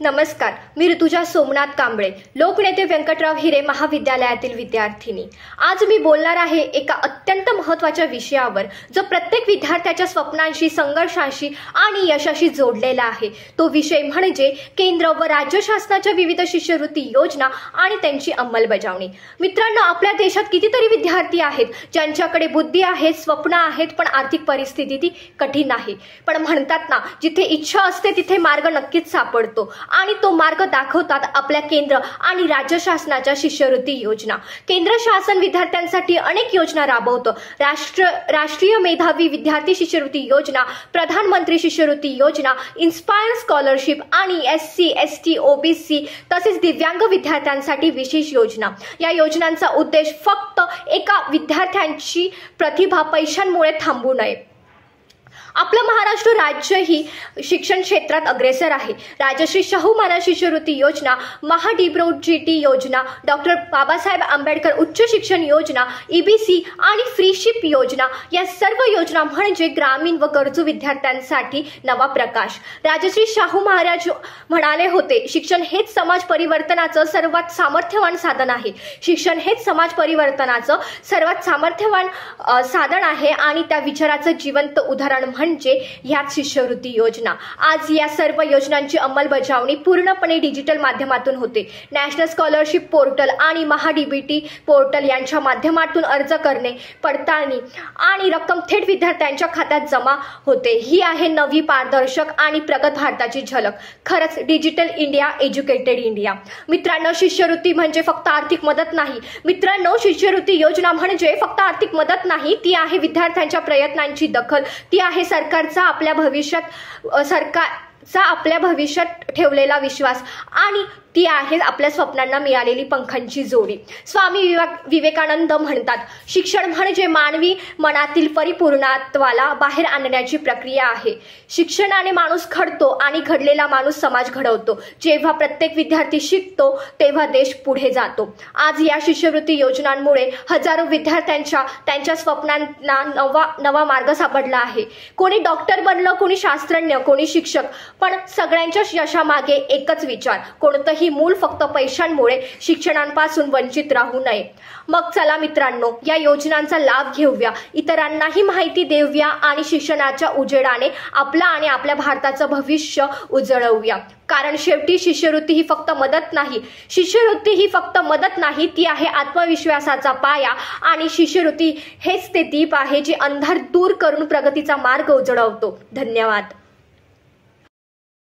नमस्कार, मी ऋतुजा सोमनाथ कांबळे, लोकनेते व्यंकटराव हिरे महाविद्यालयातील विद्यार्थिनी। आज मी बोलणार आहे एका अत्यंत महत्त्वाच्या विषयावर जो प्रत्येक विद्यार्थ्याच्या स्वप्नांशी, संघर्षांशी आणि यशाशी जोडलेला आहे। तो विषय म्हणजे केंद्र व राज्य शासनाच्या विविध शिष्यवृत्ती योजना आणि त्यांची अंमलबजावणी। मित्रांनो, आपल्या देशात कितीतरी विद्यार्थी आहेत ज्यांच्याकडे बुद्धी आहे, स्वप्न आहेत, पण आर्थिक परिस्थिती ती कठीण आहे। पण म्हणतात ना, जिथे इच्छा असते तिथे मार्ग नक्कीच सापडतो आणि तो मार्ग दाखवतात आपल्या केंद्र आणि राज्य शासनाच्या शिष्यवृत्ती योजना। केंद्र शासन विद्यार्थ्यांसाठी अनेक योजना राबवतं। राष्ट्रीय मेधावी विद्यार्थी शिष्यवृत्ती योजना, प्रधानमंत्री शिष्यवृत्ती योजना, इन्स्पायर स्कॉलरशिप आणि SC, ST, OBC तसेच दिव्यांग विद्यार्थ्यांसाठी विशेष योजना। या योजनांचा उद्देश फक्त एका विद्यार्थ्यांची प्रतिभा पैशांमुळे थांबू नये। आपलं महाराष्ट्र राज्य ही शिक्षण क्षेत्रात अग्रेसर आहे। राजश्री शाहू महाराज शिष्यवृत्ती योजना, महा-DBROGT योजना, डॉक्टर बाबासाहेब आंबेडकर उच्च शिक्षण योजना, EBC आणि फ्रीशिप योजना या सर्व योजना म्हणजे ग्रामीण व गरजू विद्यार्थ्यांसाठी नवा प्रकाश। राजश्री शाहू महाराज म्हणाले होते, शिक्षण हेच समाज परिवर्तनाचं सर्वात सामर्थ्यवान साधन आहे। शिक्षण हेच समाज परिवर्तनाचं सर्वात सामर्थ्यवान साधन आहे आणि त्या विचाराचं जिवंत उदाहरण म्हणजे ह्याच शिष्यवृत्ती योजना। आज या सर्व योजनांची अंमलबजावणी पूर्णपणे डिजिटल माध्यमातून होते। नॅशनल स्कॉलरशिप पोर्टल आणि महा-DBT पोर्टल यांच्या माध्यमातून अर्ज करणे, पडताळणी आणि रक्कम थेट विद्यार्थ्यांच्या खात्यात जमा होते। ही आहे नवी, पारदर्शक आणि प्रगत भारताची झलक। खरंच डिजिटल इंडिया, एज्युकेटेड इंडिया। मित्रांनो, शिष्यवृत्ती म्हणजे फक्त आर्थिक मदत नाही। मित्रांनो, शिष्यवृत्ती योजना म्हणजे फक्त आर्थिक मदत नाही, ती आहे विद्यार्थ्यांच्या प्रयत्नांची दखल, ती आहे सरकारचा आपल्या भविष्यात ठेवलेला विश्वास आणि ती आहे आपल्या स्वप्नांना मिळालेली पंखांची जोडी। स्वामी विवेकानंद म्हणतात, शिक्षण म्हणजे मानवी मनातील परिपूर्णत्वाला बाहेर आणण्याची प्रक्रिया आहे। शिक्षणाने माणूस घडतो आणि घडलेला माणूस समाज घडवतो। जेव्हा प्रत्येक विद्यार्थी शिकतो तेव्हा देश पुढे जातो। आज या शिष्यवृत्ती योजनांमुळे हजारो विद्यार्थ्यांच्या त्यांच्या स्वप्नांना नवा मार्ग सापडला आहे। कोणी डॉक्टर बनलं, कोणी शास्त्रज्ञ, कोणी शिक्षक, पण सगळ्यांच्या यशामागे एकच विचार, कोणतंही मूल फक्त पैशांमुळे शिक्षणापासून वंचित राहू नये। मग चला मित्रांनो, या योजनांचा लाभ घेऊया, इतरांनाही माहिती देऊया आणि शिक्षणाच्या उजेडाने आपला आणि आपल्या भारताचं भविष्य उजळवूया। कारण शेवटी शिष्यवृत्ती ही फक्त मदत नाही, ती आहे आत्मविश्वासाचा पाया आणि शिष्यवृत्ती हेच ते दीप आहे जे अंधार दूर करून प्रगतीचा मार्ग उजळवतो। धन्यवाद।